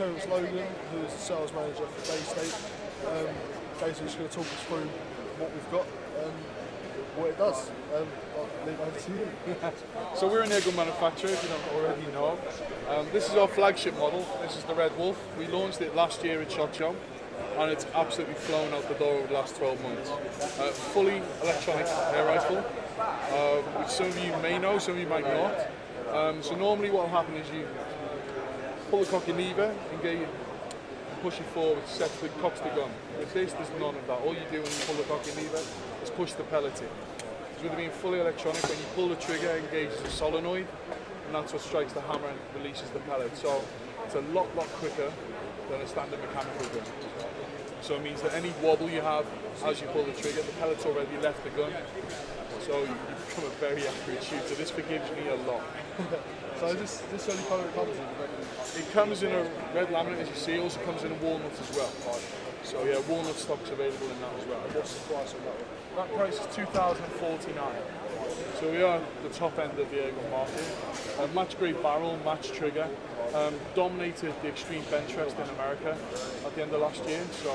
Terence Logan, who's the sales manager for Daystate. Jason's just going to talk us through what we've got and what it does. I'll leave it over to you. So we're an airgun manufacturer, if you don't already know. This is our flagship model. This is the Red Wolf. We launched it last year at SHOT Show, and it's absolutely flown out the door over the last 12 months. Fully electronic air rifle, which some of you may know, some of you might not. So normally what will happen is you pull the cocky lever, engage, and push it forward, cocks the gun. With this, there's none of that. All you do when you pull the cocky lever is push the pellet in. With it being fully electronic, when you pull the trigger, it engages the solenoid, and that's what strikes the hammer and releases the pellet. So it's a lot quicker than a standard mechanical gun. So it means that any wobble you have as you pull the trigger, the pellet's already left the gun. So you become a very accurate shooter. This forgives me a lot. So this only colour it comes in? It comes in a red laminate, as you see. It also comes in a walnut as well. So yeah, walnut stock's available in that as well. What's the price on that one? That price is $2,049. So we are the top end of the airgun market. Match grade barrel, match trigger. Dominated the extreme bench rest in America at the end of last year. So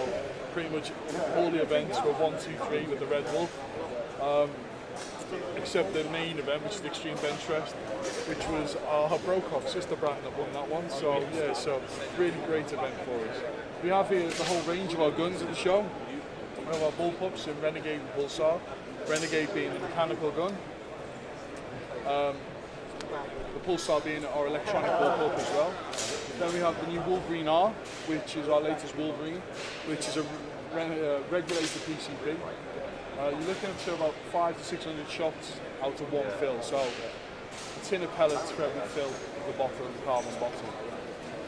pretty much all the events were 1, 2, 3 with the Red Wolf. Except the main event, which is the extreme bench rest, which was our Brocock sister brand that won that one. So yeah, so really great event for us. We have here the whole range of our guns at the show. We have our bullpups in Renegade and Pulsar. Renegade being the mechanical gun. The Pulsar being our electronic bullpup as well. Then we have the new Wolverine R, which is our latest Wolverine, which is a regulated PCP. You're looking at about 500 to 600 shots out of one fill. So a tin of pellets for every fill of the bottle, the carbon bottle.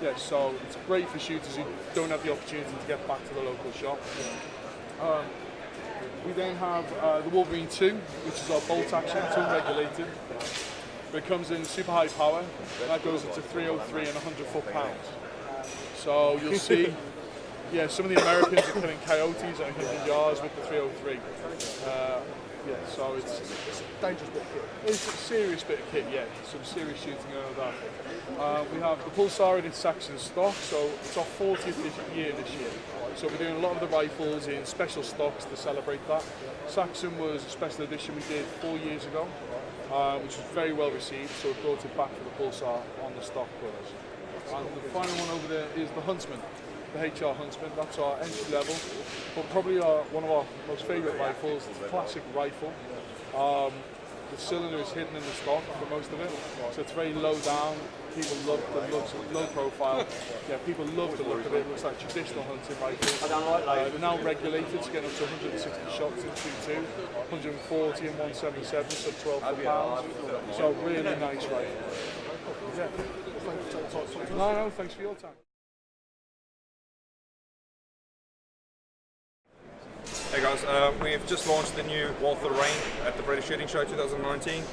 Yeah, so it's great for shooters who don't have the opportunity to get back to the local shop. We then have the Wolverine 2, which is our bolt action, it's unregulated. But it comes in super high power, and that goes up to 303 and 100 foot-pounds. So you'll see, yeah, some of the Americans are killing coyotes and hitting jars with the 303. Yeah, so it's a dangerous bit of kit. It's a serious bit of kit, yeah. Some serious shooting out of that. We have the Pulsar in its Saxon stock, so it's our 40th year this year. So we're doing a lot of the rifles in special stocks to celebrate that. Saxon was a special edition we did 4 years ago, which was very well received, so we brought it back for the Pulsar on the stock with us. And the final one over there is the Huntsman. The HR Huntsman, that's our entry level, but probably one of our most favourite rifles. It's a classic rifle. The cylinder is hidden in the stock for most of it, so it's very low down. People love the looks, low profile. Yeah, people love the look of it. It looks like traditional hunting rifles. They're now regulated to get up to 160 shots in 2.2, 140 and 177, so 12 pounds. So really nice rifle. Yeah. No, thanks for your time. Hey guys, we've just launched the new WALTHER Rain at the British Shooting Show 2019.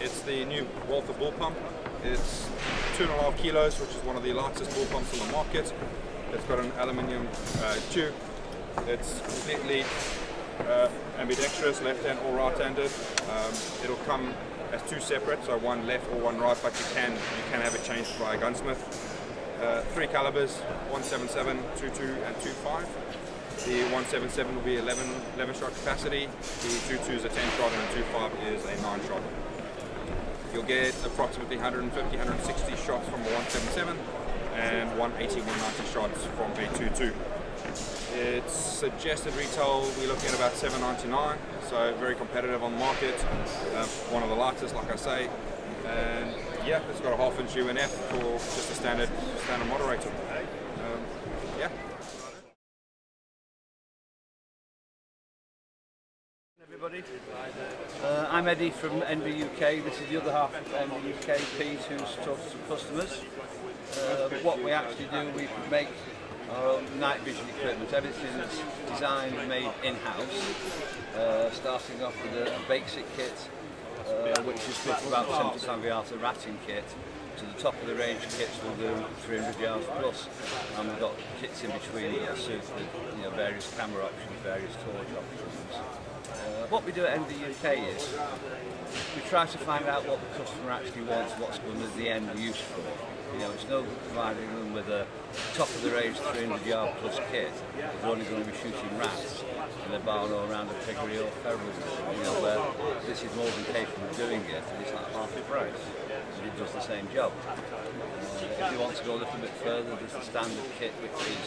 It's the new WALTHER Bullpup. It's 2.5 kilos, which is one of the lightest bullpumps on the market. It's got an aluminium tube. It's completely ambidextrous, left-hand or right-handed. It'll come as two separate, so one left or one right, but you can have it changed by a gunsmith. 3 calibers, 177, 22 and 25. The 177 will be 11 shot capacity, the 22 is a 10 shot and the 25 is a 9 shot. You'll get approximately 150, 160 shots from a 177 and 180, 190 shots from a 22. Its suggested retail, we're looking at about $7.99, so very competitive on the market. One of the lightest, like I say, and yeah, it's got a 1/2 inch UNF for just a standard moderator. Yeah. Everybody, I'm Eddie from NVUK. This is the other half of NVUK, Pete, who's talking to customers. What we actually do, we make our own night vision equipment. Everything's designed and made in-house, starting off with a basic kit, which is about 75 yards of ratting kit. To the top of the range kits will do 300 yards plus, and we've got kits in between that suit with various camera options, various torch options. What we do at NVUK is we try to find out what the customer actually wants, what's going to be the end use for. You know, it's no good providing them with a top of the range 300 yard plus kit if they're only going to be shooting rats in a barn or around a piggery or feral. You know, where this is more than capable of doing it, and it's like half the price. And it does the same job. If you want to go a little bit further, there's the standard kit, which is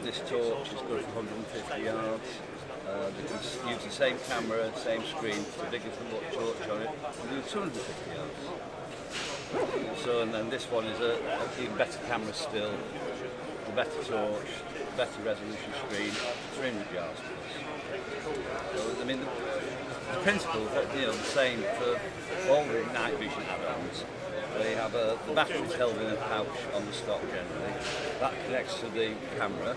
this torch is good for 150 yards. They can use the same camera, same screen, the biggest torch on it, and do 250 yards. So, and then this one is a even better camera still, the better torch, better resolution screen, 300 yards plus. So, I mean, the principle is, you know, the same for all the night vision add-ons. They have the batteries held in a pouch on the stock generally. That connects to the camera.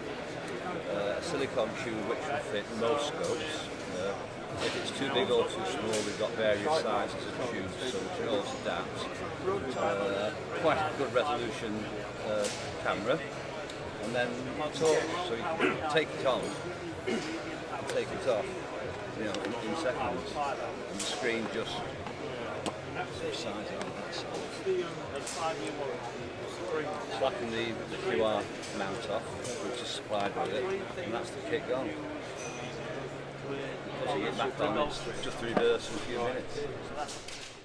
A silicone tube which will fit most scopes. If it's too big or too small, we've got various sizes of tubes, so we can always adapt. Quite a good resolution camera, and then torch, so you can take it on and take it off, you know, in seconds, and the screen just subsides on that side. Slapping the QR mount off, which is supplied with it, and that's the kit gone. Once you get back on, it's just reverse in a few minutes.